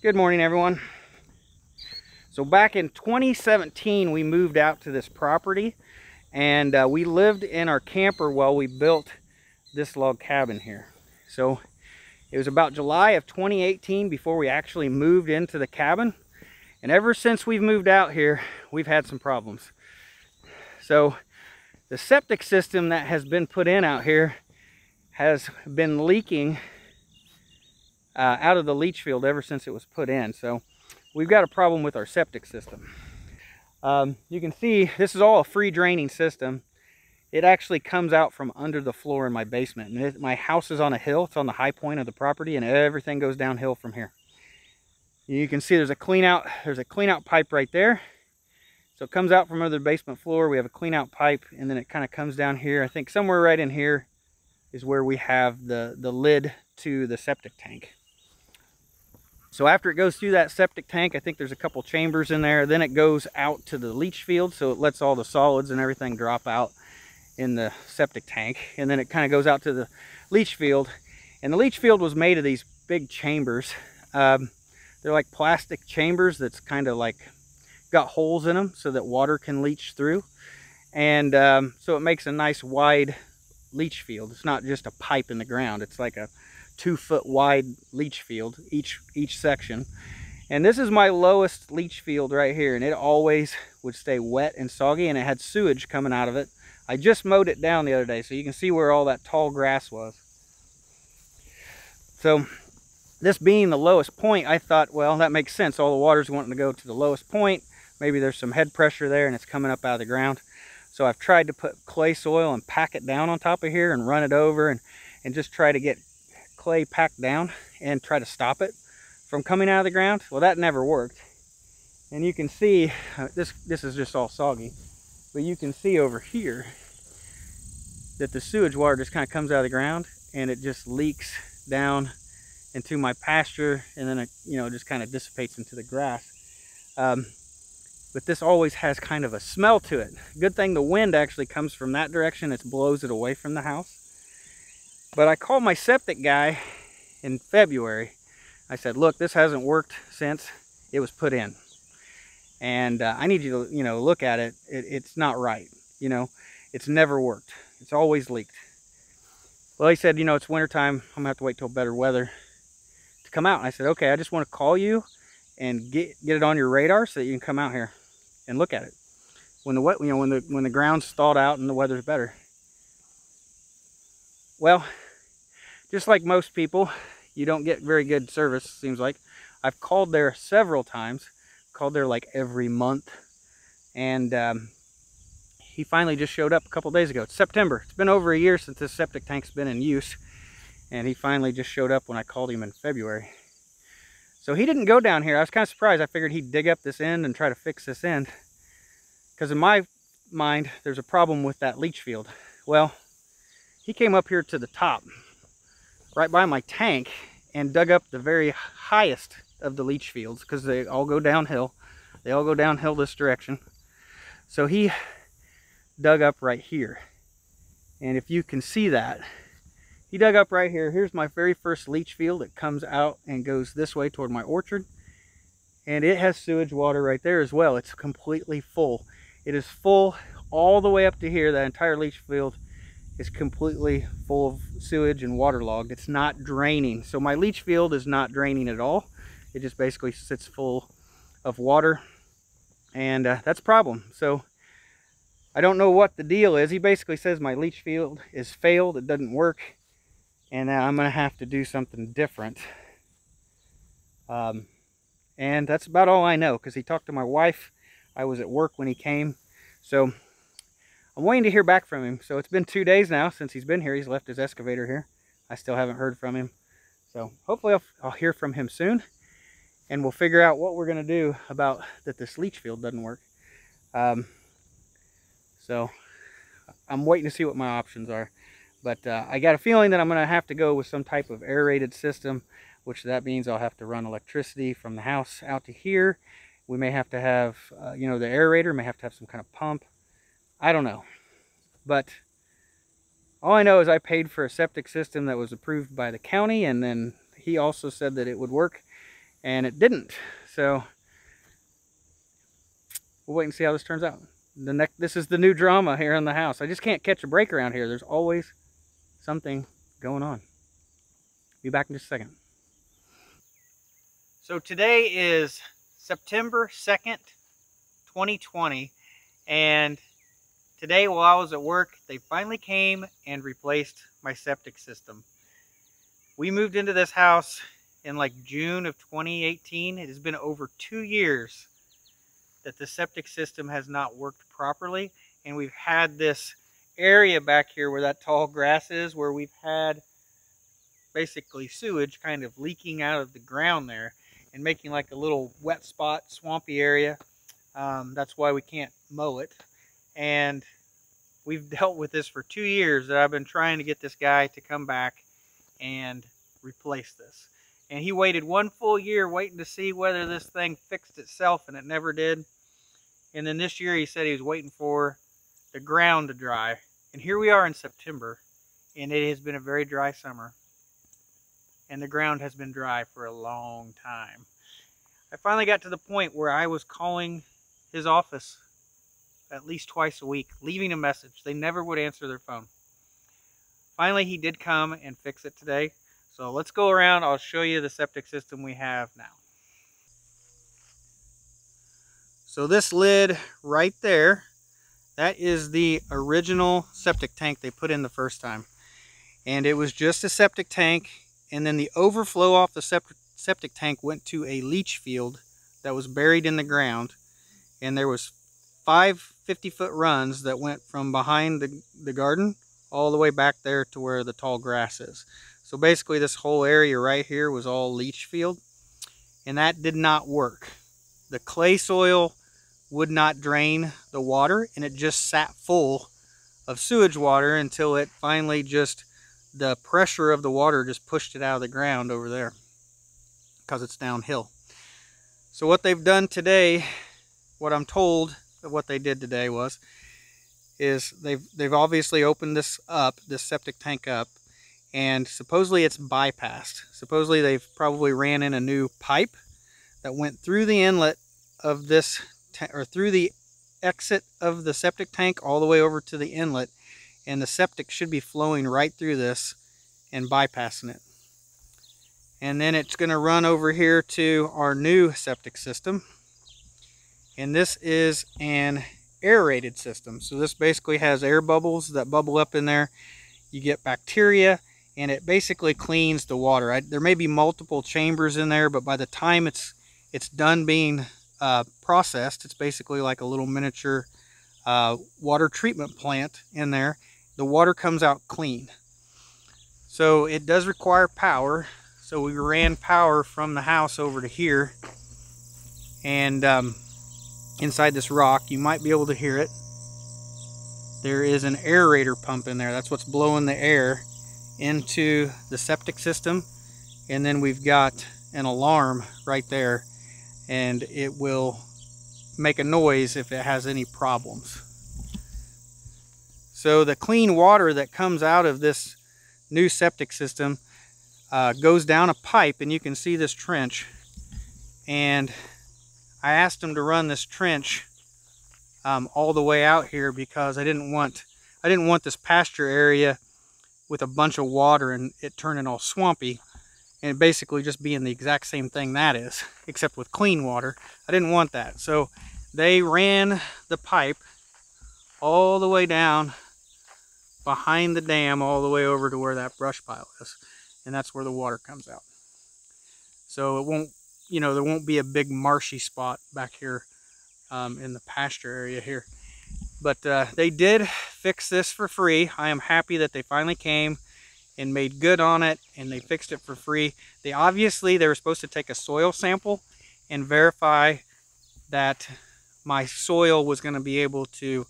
Good morning, everyone. So back in 2017, we moved out to this property, and we lived in our camper while we built this log cabin here. So it was about July of 2018 before we actually moved into the cabin. And ever since we've moved out here, we've had some problems. So the septic system that has been put in out here has been leaking out of the leach field ever since it was put in. So we've got a problem with our septic system. You can see this is all a free draining system. It actually comes out from under the floor in my basement. And my house is on a hill. It's on the high point of the property, and everything goes downhill from here. You can see there's a clean out pipe right there. So it comes out from under the basement floor. We have a clean out pipe, and then it kind of comes down here. I think somewhere right in here is where we have the lid to the septic tank. So after it goes through that septic tank, I think there's a couple chambers in there. Then it goes out to the leach field, so it lets all the solids and everything drop out in the septic tank. And then it kind of goes out to the leach field. And the leach field was made of these big chambers. They're like plastic chambers that's kind of like got holes in them so that water can leach through. And so it makes a nice wide leach field. It's not just a pipe in the ground. It's like a 2-foot wide leach field, each section. And this is my lowest leach field right here, and it always would stay wet and soggy, and it had sewage coming out of it. I just mowed it down the other day, so you can see where all that tall grass was. So this being the lowest point, I thought, well, that makes sense. All the water's wanting to go to the lowest point. Maybe there's some head pressure there and it's coming up out of the ground. So I've tried to put clay soil and pack it down on top of here and run it over and just try to get clay packed down and try to stop it from coming out of the ground. Well, that never worked. And you can see this is just all soggy, but you can see over here that the sewage water just kind of comes out of the ground and it just leaks down into my pasture, and then it just kind of dissipates into the grass. But this always has kind of a smell to it. Good thing the wind actually comes from that direction. It blows it away from the house. But I called my septic guy in February. I said, look, this hasn't worked since it was put in. And I need you to, look at it. It's not right. It's never worked. It's always leaked. Well, he said, it's wintertime. I'm gonna have to wait till better weather to come out. And I said, okay, I just want to call you and get it on your radar so that you can come out here and look at it when the ground's thawed out and the weather's better. Well, just like most people, you don't get very good service, seems like. I've called there several times, called there like every month, and he finally just showed up a couple days ago. It's September. It's been over a year since this septic tank's been in use, and he finally just showed up when I called him in February. So he didn't go down here. I was kind of surprised. I figured he'd dig up this end and try to fix this end, because in my mind, there's a problem with that leach field. Well, he came up here to the top, right by my tank, and dug up the very highest of the leach fields, because they all go downhill. They all go downhill this direction. So he dug up right here. And if you can see that, he dug up right here. Here's my very first leach field. It comes out and goes this way toward my orchard. And it has sewage water right there as well. It's completely full. It is full all the way up to here. That entire leach field is completely full of sewage and waterlogged. It's not draining. So my leach field is not draining at all. It just basically sits full of water, and that's a problem. So I don't know what the deal is. He basically says my leach field is failed, it doesn't work, and I'm gonna have to do something different. And that's about all I know, because he talked to my wife. I was at work when he came, so I'm waiting to hear back from him. So it's been 2 days now since he's been here. He's left his excavator here. I still haven't heard from him. So hopefully I'll hear from him soon, and we'll figure out what we're going to do about that this leach field doesn't work. So I'm waiting to see what my options are. But I got a feeling that I'm going to have to go with some type of aerated system, which that means I'll have to run electricity from the house out to here. We may have to have, the aerator may have to have some kind of pump. I don't know. But all I know is I paid for a septic system that was approved by the county, and then he also said that it would work. and it didn't. So we'll wait and see how this turns out. This is the new drama here in the house. I just can't catch a break around here. There's always something going on. Be back in just a second. So today is September 2nd, 2020, and today while I was at work, they finally came and replaced my septic system. We moved into this house in like June of 2018. It has been over 2 years that the septic system has not worked properly, and we've had this area back here where that tall grass is, where we've had basically sewage kind of leaking out of the ground there and making like a little wet spot, swampy area. That's why we can't mow it. And we've dealt with this for 2 years that I've been trying to get this guy to come back and replace this. And he waited 1 full year waiting to see whether this thing fixed itself, and it never did. And then this year he said he was waiting for the ground to dry. And here we are in September, and it has been a very dry summer. And the ground has been dry for a long time. I finally got to the point where I was calling his office at least twice a week, leaving a message. They never would answer their phone. Finally, he did come and fix it today. So let's go around. I'll show you the septic system we have now. So this lid right there, that is the original septic tank they put in the first time. And it was just a septic tank, and then the overflow off the septic tank went to a leach field that was buried in the ground. And there was 5 50-foot runs that went from behind the garden all the way back there to where the tall grass is. So basically this whole area right here was all leach field, and that did not work. The clay soil would not drain the water, and it just sat full of sewage water until it finally just, the pressure of the water just pushed it out of the ground over there because it's downhill. So what they've done today, what I'm told that what they did today is they've obviously opened this up, this septic tank up, and supposedly it's bypassed. Supposedly they've probably ran in a new pipe that went through the inlet of this, or through the exit of the septic tank all the way over to the inlet, and the septic should be flowing right through this and bypassing it. And then it's going to run over here to our new septic system. And this is an aerated system. So this basically has air bubbles that bubble up in there. You get bacteria, and it basically cleans the water. There may be multiple chambers in there, but by the time it's done being processed, it's basically like a little miniature water treatment plant in there. The water comes out clean. So it does require power. So we ran power from the house over to here, and inside this rock, you might be able to hear it. There is an aerator pump in there. That's what's blowing the air into the septic system. And then we've got an alarm right there, and it will make a noise if it has any problems. So the clean water that comes out of this new septic system goes down a pipe, and you can see this trench. And I asked them to run this trench all the way out here because I didn't want this pasture area with a bunch of water and it turning all swampy and basically just being the exact same thing that is, except with clean water. I didn't want that. So they ran the pipe all the way down behind the dam, all the way over to where that brush pile is. And that's where the water comes out. So it won't, there won't be a big marshy spot back here in the pasture area here. But they did fix this for free. I am happy that they finally came and made good on it, and they fixed it for free. They were supposed to take a soil sample and verify that my soil was going to be able to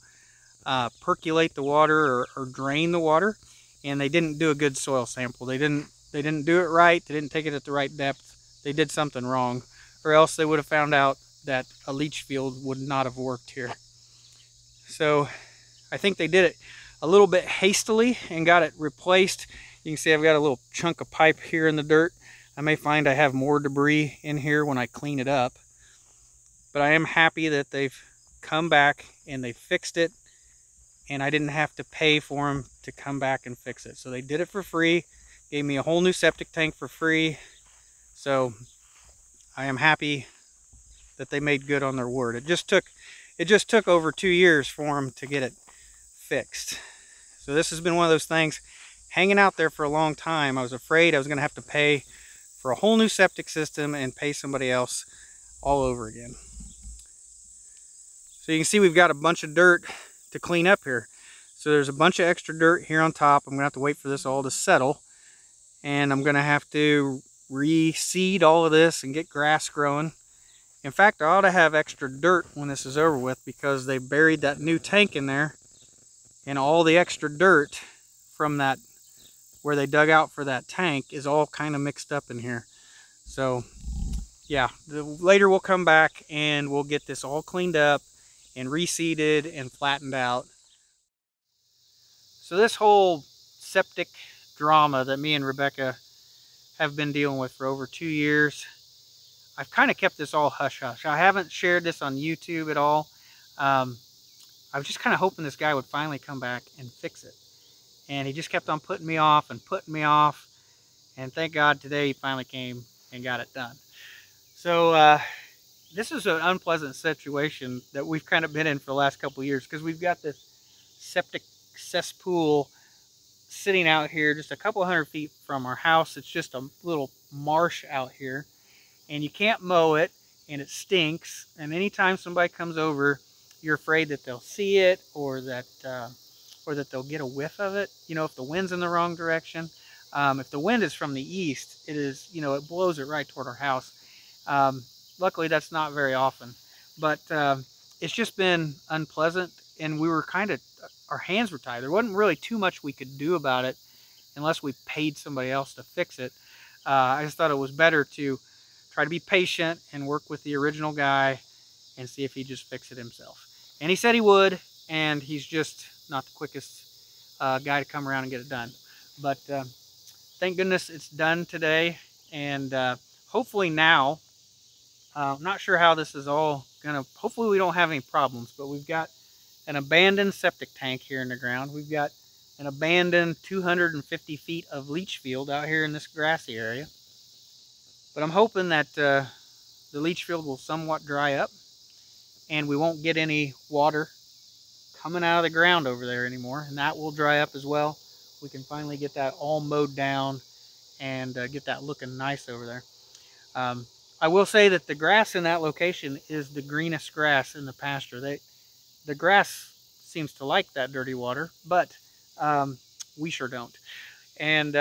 percolate the water or drain the water, and they didn't do a good soil sample. They didn't do it right. They didn't take it at the right depth. They did something wrong, or else they would have found out that a leach field would not have worked here. So I think they did it a little bit hastily and got it replaced. You can see I've got a little chunk of pipe here in the dirt. I may find I have more debris in here when I clean it up, but I am happy that they've come back and they fixed it, and I didn't have to pay for them to come back and fix it. So they did it for free, gave me a whole new septic tank for free. So I am happy that they made good on their word. It just took over 2 years for them to get it fixed. So this has been one of those things hanging out there for a long time. I was afraid I was going to have to pay for a whole new septic system and pay somebody else all over again. So you can see we've got a bunch of dirt to clean up here. So there's a bunch of extra dirt here on top. I'm going to have to wait for this all to settle. And I'm going to have to reseed all of this and get grass growing. In fact, I ought to have extra dirt when this is over with, because they buried that new tank in there. And all the extra dirt from that, where they dug out for that tank, is all kind of mixed up in here. So yeah, later we'll come back and we'll get this all cleaned up and reseeded and flattened out. So this whole septic drama that me and Rebecca have been dealing with for over 2 years, I've kind of kept this all hush-hush. I haven't shared this on YouTube at all. I was just kind of hoping this guy would finally come back and fix it. And he just kept on putting me off and putting me off. And thank God today he finally came and got it done. So this is an unpleasant situation that we've kind of been in for the last couple of years, because we've got this septic cesspool sitting out here just a couple hundred feet from our house. It's just a little marsh out here, and you can't mow it, and it stinks. And anytime somebody comes over, you're afraid that they'll see it, or that they'll get a whiff of it. You know, if the wind's in the wrong direction. If the wind is from the east, it is, you know, it blows it right toward our house. Luckily, that's not very often, but it's just been unpleasant, and we were kind of, our hands were tied. There wasn't really too much we could do about it unless we paid somebody else to fix it. I just thought it was better to try to be patient and work with the original guy and see if he'd just fix it himself. And he said he would, and he's just not the quickest guy to come around and get it done. But thank goodness it's done today, and hopefully now, I'm not sure how this is all gonna, hopefully we don't have any problems, but we've got an abandoned septic tank here in the ground. We've got an abandoned 250 feet of leach field out here in this grassy area. But I'm hoping that the leach field will somewhat dry up, and we won't get any water coming out of the ground over there anymore, and that will dry up as well. We can finally get that all mowed down and get that looking nice over there. I will say that the grass in that location is the greenest grass in the pasture. The grass seems to like that dirty water, but we sure don't. And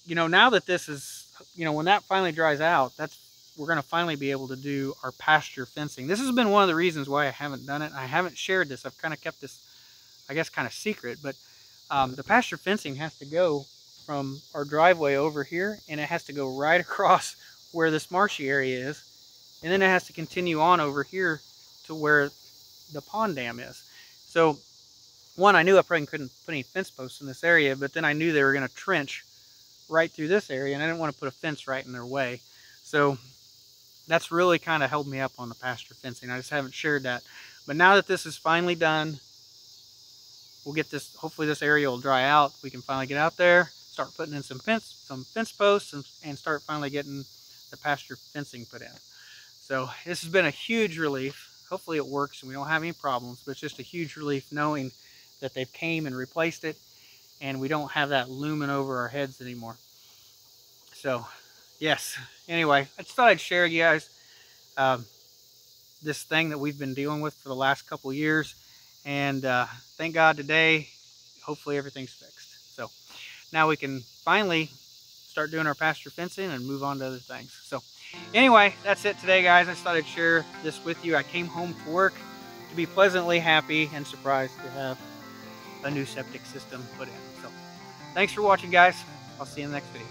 you know, now that this is, you know, when that finally dries out, we're going to finally be able to do our pasture fencing. This has been one of the reasons why I haven't done it. I haven't shared this. I've kind of kept this, I guess, kind of secret, but the pasture fencing has to go from our driveway over here, and it has to go right across where this marshy area is, and then it has to continue on over here to where the pond dam is. So one, I knew I probably couldn't put any fence posts in this area, but then I knew they were going to trench right through this area, and I didn't want to put a fence right in their way. So that's really kind of held me up on the pasture fencing. I just haven't shared that. But now that this is finally done, we'll get this, hopefully this area will dry out. We can finally get out there, start putting in some fence posts, and start finally getting the pasture fencing put in. So this has been a huge relief. Hopefully it works and we don't have any problems, but it's just a huge relief knowing that they've came and replaced it, and we don't have that looming over our heads anymore. So yes, anyway, I just thought I'd share you guys this thing that we've been dealing with for the last couple of years, and thank God today, hopefully everything's fixed. So now we can finally start doing our pasture fencing and move on to other things. So anyway, that's it today, guys. I just thought I'd share this with you. I came home from work to be pleasantly happy and surprised to have a new septic system put in. So thanks for watching, guys. I'll see you in the next video.